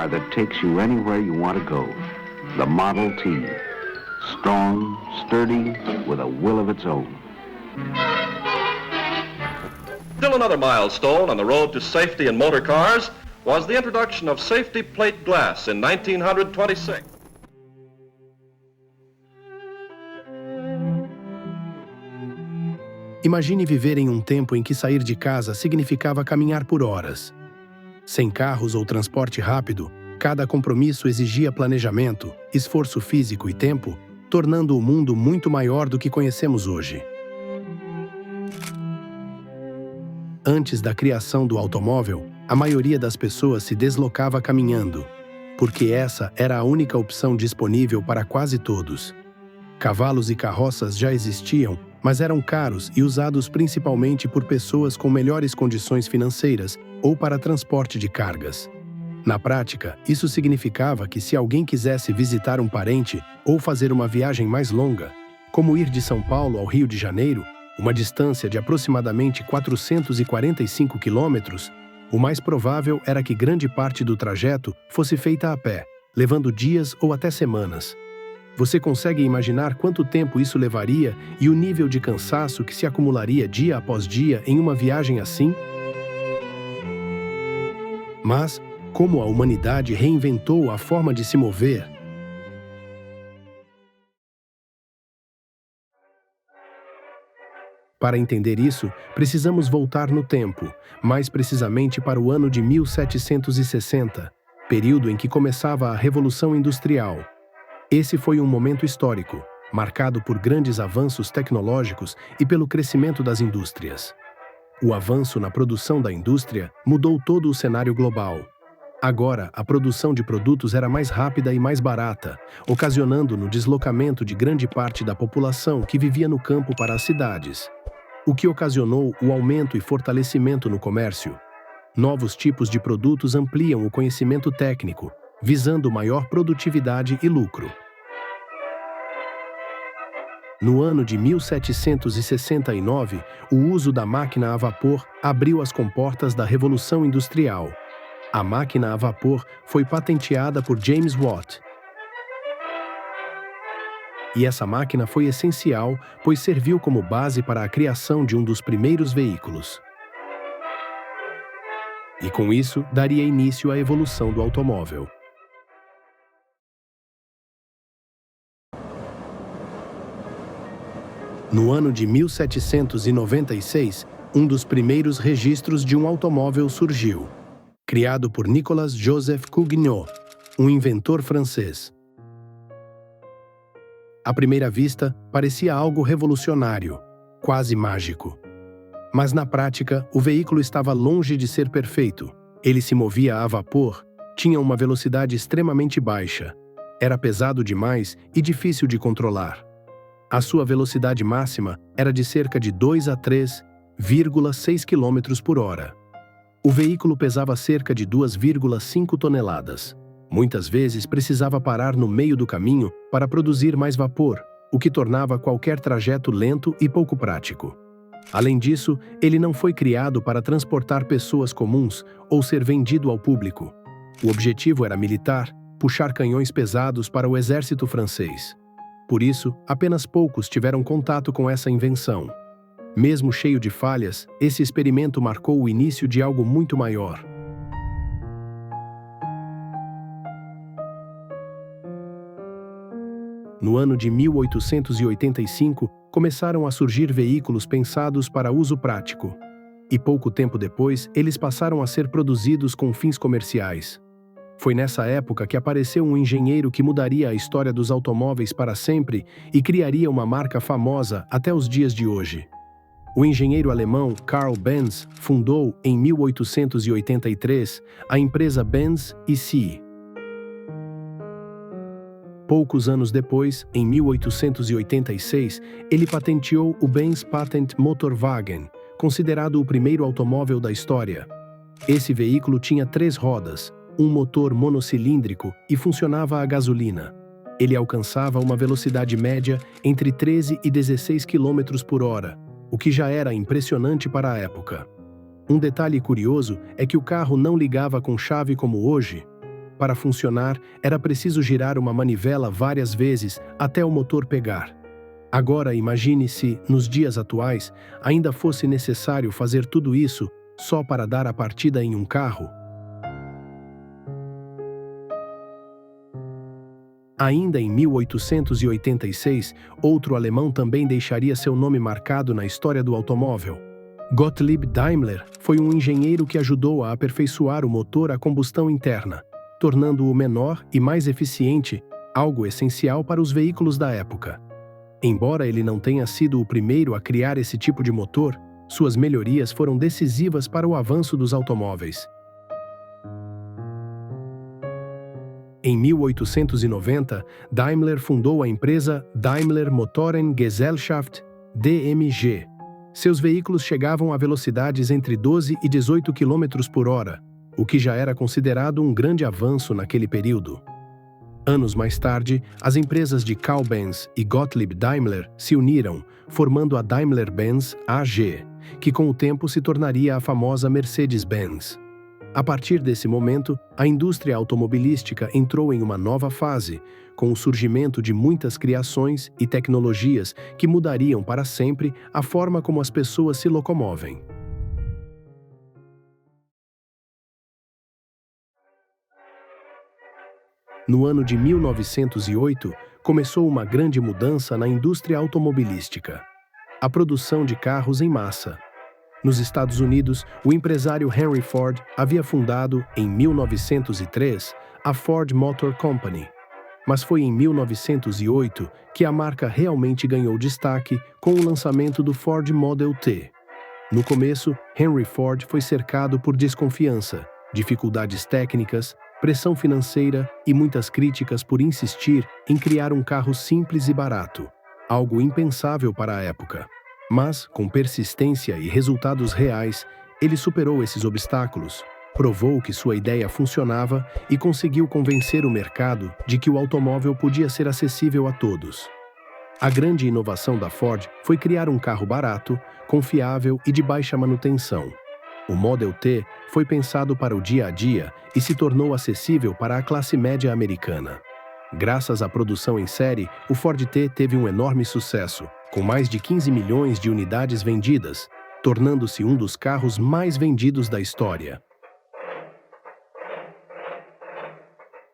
car that takes you anywhere you want to go. The Model T. Strong, sturdy, with a will of its own. Still another milestone on the road to safety in motor cars was the introduction of safety plate glass in 1926. Imagine viver em um tempo em que sair de casa significava caminhar por horas. Sem carros ou transporte rápido, cada compromisso exigia planejamento, esforço físico e tempo, tornando o mundo muito maior do que conhecemos hoje. Antes da criação do automóvel, a maioria das pessoas se deslocava caminhando, porque essa era a única opção disponível para quase todos. Cavalos e carroças já existiam, mas eram caros e usados principalmente por pessoas com melhores condições financeiras ou para transporte de cargas. Na prática, isso significava que se alguém quisesse visitar um parente ou fazer uma viagem mais longa, como ir de São Paulo ao Rio de Janeiro, uma distância de aproximadamente 445 quilômetros, o mais provável era que grande parte do trajeto fosse feita a pé, levando dias ou até semanas. Você consegue imaginar quanto tempo isso levaria e o nível de cansaço que se acumularia dia após dia em uma viagem assim? Mas, como a humanidade reinventou a forma de se mover? Para entender isso, precisamos voltar no tempo, mais precisamente para o ano de 1760, período em que começava a Revolução Industrial. Esse foi um momento histórico, marcado por grandes avanços tecnológicos e pelo crescimento das indústrias. O avanço na produção da indústria mudou todo o cenário global. Agora, a produção de produtos era mais rápida e mais barata, ocasionando no deslocamento de grande parte da população que vivia no campo para as cidades, o que ocasionou o aumento e fortalecimento no comércio. Novos tipos de produtos ampliam o conhecimento técnico, visando maior produtividade e lucro. No ano de 1769, o uso da máquina a vapor abriu as comportas da Revolução Industrial. A máquina a vapor foi patenteada por James Watt. E essa máquina foi essencial, pois serviu como base para a criação de um dos primeiros veículos. E com isso, daria início à evolução do automóvel. No ano de 1796, um dos primeiros registros de um automóvel surgiu, criado por Nicolas Joseph Cugnot, um inventor francês. À primeira vista, parecia algo revolucionário, quase mágico. Mas na prática, o veículo estava longe de ser perfeito. Ele se movia a vapor, tinha uma velocidade extremamente baixa, era pesado demais e difícil de controlar. A sua velocidade máxima era de cerca de 2 a 3,6 km por hora. O veículo pesava cerca de 2,5 toneladas. Muitas vezes precisava parar no meio do caminho para produzir mais vapor, o que tornava qualquer trajeto lento e pouco prático. Além disso, ele não foi criado para transportar pessoas comuns ou ser vendido ao público. O objetivo era militar, puxar canhões pesados para o exército francês. Por isso, apenas poucos tiveram contato com essa invenção. Mesmo cheio de falhas, esse experimento marcou o início de algo muito maior. No ano de 1885, começaram a surgir veículos pensados para uso prático. E pouco tempo depois, eles passaram a ser produzidos com fins comerciais. Foi nessa época que apareceu um engenheiro que mudaria a história dos automóveis para sempre e criaria uma marca famosa até os dias de hoje. O engenheiro alemão Carl Benz fundou, em 1883, a empresa Benz e Cie. Poucos anos depois, em 1886, ele patenteou o Benz Patent Motorwagen, considerado o primeiro automóvel da história. Esse veículo tinha 3 rodas, um motor monocilíndrico e funcionava a gasolina. Ele alcançava uma velocidade média entre 13 e 16 km por hora, o que já era impressionante para a época. Um detalhe curioso é que o carro não ligava com chave como hoje. Para funcionar, era preciso girar uma manivela várias vezes até o motor pegar. Agora imagine se, nos dias atuais, ainda fosse necessário fazer tudo isso só para dar a partida em um carro. Ainda em 1886, outro alemão também deixaria seu nome marcado na história do automóvel. Gottlieb Daimler foi um engenheiro que ajudou a aperfeiçoar o motor a combustão interna, tornando-o menor e mais eficiente, algo essencial para os veículos da época. Embora ele não tenha sido o primeiro a criar esse tipo de motor, suas melhorias foram decisivas para o avanço dos automóveis. Em 1890, Daimler fundou a empresa Daimler Motoren Gesellschaft, DMG. Seus veículos chegavam a velocidades entre 12 e 18 km por hora, o que já era considerado um grande avanço naquele período. Anos mais tarde, as empresas de Carl Benz e Gottlieb Daimler se uniram, formando a Daimler-Benz AG, que com o tempo se tornaria a famosa Mercedes-Benz. A partir desse momento, a indústria automobilística entrou em uma nova fase, com o surgimento de muitas criações e tecnologias que mudariam para sempre a forma como as pessoas se locomovem. No ano de 1908, começou uma grande mudança na indústria automobilística: a produção de carros em massa. Nos Estados Unidos, o empresário Henry Ford havia fundado, em 1903, a Ford Motor Company. Mas foi em 1908 que a marca realmente ganhou destaque com o lançamento do Ford Model T. No começo, Henry Ford foi cercado por desconfiança, dificuldades técnicas, pressão financeira e muitas críticas por insistir em criar um carro simples e barato, algo impensável para a época. Mas, com persistência e resultados reais, ele superou esses obstáculos, provou que sua ideia funcionava e conseguiu convencer o mercado de que o automóvel podia ser acessível a todos. A grande inovação da Ford foi criar um carro barato, confiável e de baixa manutenção. O Model T foi pensado para o dia a dia e se tornou acessível para a classe média americana. Graças à produção em série, o Ford T teve um enorme sucesso, com mais de 15 milhões de unidades vendidas, tornando-se um dos carros mais vendidos da história.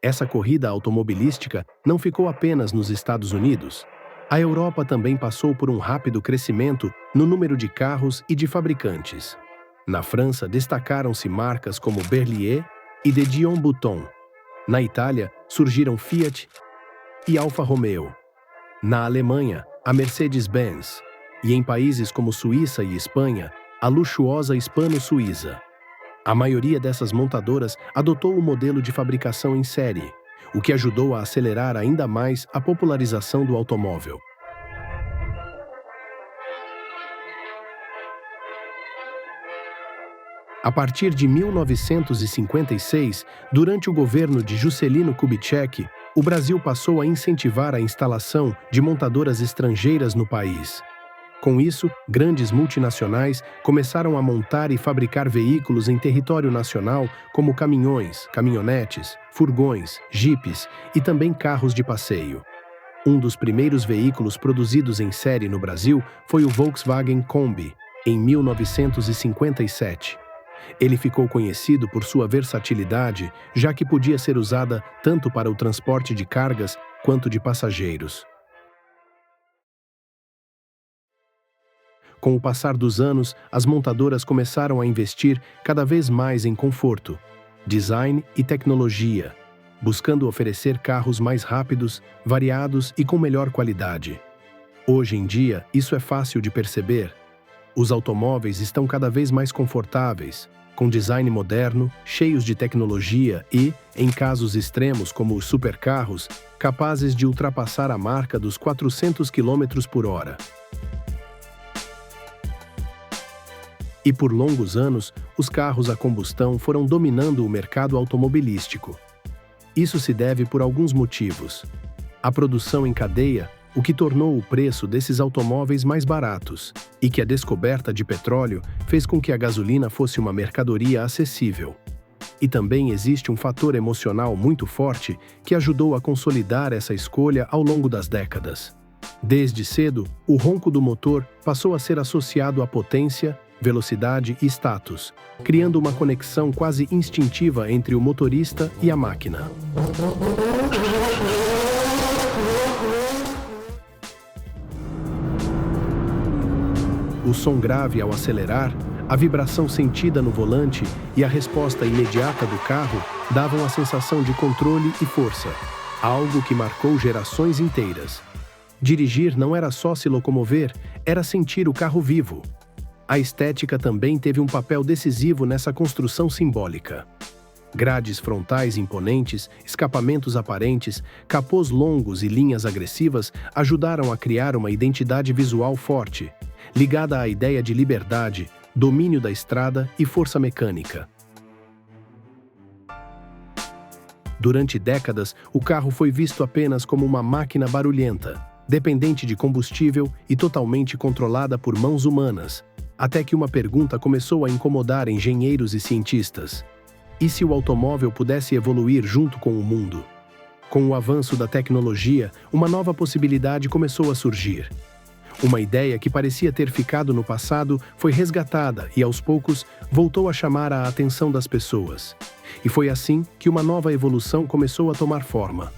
Essa corrida automobilística não ficou apenas nos Estados Unidos. A Europa também passou por um rápido crescimento no número de carros e de fabricantes. Na França, destacaram-se marcas como Berliet e de Dion Bouton. Na Itália, surgiram Fiat e Alfa Romeo. Na Alemanha, a Mercedes-Benz. E em países como Suíça e Espanha, a luxuosa Hispano-Suíça. A maioria dessas montadoras adotou o modelo de fabricação em série, o que ajudou a acelerar ainda mais a popularização do automóvel. A partir de 1956, durante o governo de Juscelino Kubitschek, o Brasil passou a incentivar a instalação de montadoras estrangeiras no país. Com isso, grandes multinacionais começaram a montar e fabricar veículos em território nacional, como caminhões, caminhonetes, furgões, jipes e também carros de passeio. Um dos primeiros veículos produzidos em série no Brasil foi o Volkswagen Kombi, em 1957. Ele ficou conhecido por sua versatilidade, já que podia ser usada tanto para o transporte de cargas quanto de passageiros. Com o passar dos anos, as montadoras começaram a investir cada vez mais em conforto, design e tecnologia, buscando oferecer carros mais rápidos, variados e com melhor qualidade. Hoje em dia, isso é fácil de perceber. Os automóveis estão cada vez mais confortáveis, com design moderno, cheios de tecnologia e, em casos extremos como os supercarros, capazes de ultrapassar a marca dos 400 km por hora. E por longos anos, os carros a combustão foram dominando o mercado automobilístico. Isso se deve por alguns motivos. A produção em cadeia, o que tornou o preço desses automóveis mais baratos, e que a descoberta de petróleo fez com que a gasolina fosse uma mercadoria acessível. E também existe um fator emocional muito forte que ajudou a consolidar essa escolha ao longo das décadas. Desde cedo, o ronco do motor passou a ser associado à potência, velocidade e status, criando uma conexão quase instintiva entre o motorista e a máquina. O som grave ao acelerar, a vibração sentida no volante e a resposta imediata do carro davam a sensação de controle e força, algo que marcou gerações inteiras. Dirigir não era só se locomover, era sentir o carro vivo. A estética também teve um papel decisivo nessa construção simbólica. Grades frontais imponentes, escapamentos aparentes, capôs longos e linhas agressivas ajudaram a criar uma identidade visual forte, ligada à ideia de liberdade, domínio da estrada e força mecânica. Durante décadas, o carro foi visto apenas como uma máquina barulhenta, dependente de combustível e totalmente controlada por mãos humanas, até que uma pergunta começou a incomodar engenheiros e cientistas. E se o automóvel pudesse evoluir junto com o mundo? Com o avanço da tecnologia, uma nova possibilidade começou a surgir. Uma ideia que parecia ter ficado no passado foi resgatada e, aos poucos, voltou a chamar a atenção das pessoas. E foi assim que uma nova evolução começou a tomar forma.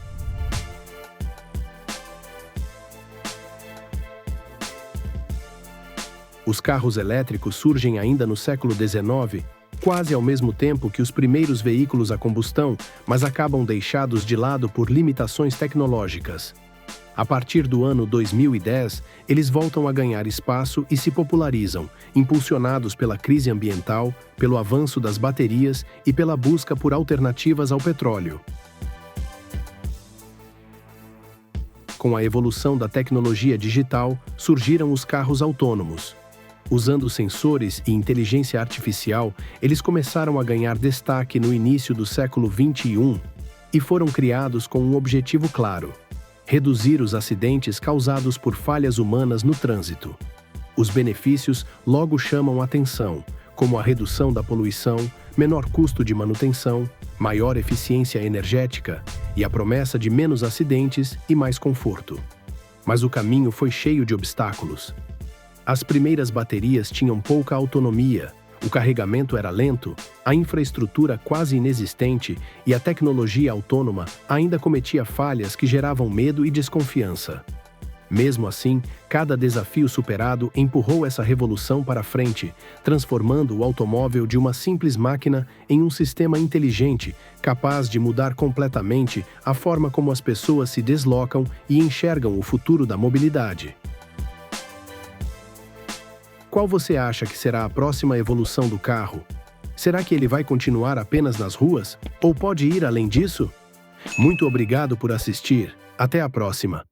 Os carros elétricos surgem ainda no século XIX, quase ao mesmo tempo que os primeiros veículos a combustão, mas acabam deixados de lado por limitações tecnológicas. A partir do ano 2010, eles voltam a ganhar espaço e se popularizam, impulsionados pela crise ambiental, pelo avanço das baterias e pela busca por alternativas ao petróleo. Com a evolução da tecnologia digital, surgiram os carros autônomos. Usando sensores e inteligência artificial, eles começaram a ganhar destaque no início do século XXI e foram criados com um objetivo claro: reduzir os acidentes causados por falhas humanas no trânsito. Os benefícios logo chamam atenção, como a redução da poluição, menor custo de manutenção, maior eficiência energética e a promessa de menos acidentes e mais conforto. Mas o caminho foi cheio de obstáculos. As primeiras baterias tinham pouca autonomia, o carregamento era lento, a infraestrutura quase inexistente e a tecnologia autônoma ainda cometia falhas que geravam medo e desconfiança. Mesmo assim, cada desafio superado empurrou essa revolução para frente, transformando o automóvel de uma simples máquina em um sistema inteligente, capaz de mudar completamente a forma como as pessoas se deslocam e enxergam o futuro da mobilidade. Qual você acha que será a próxima evolução do carro? Será que ele vai continuar apenas nas ruas? Ou pode ir além disso? Muito obrigado por assistir. Até a próxima!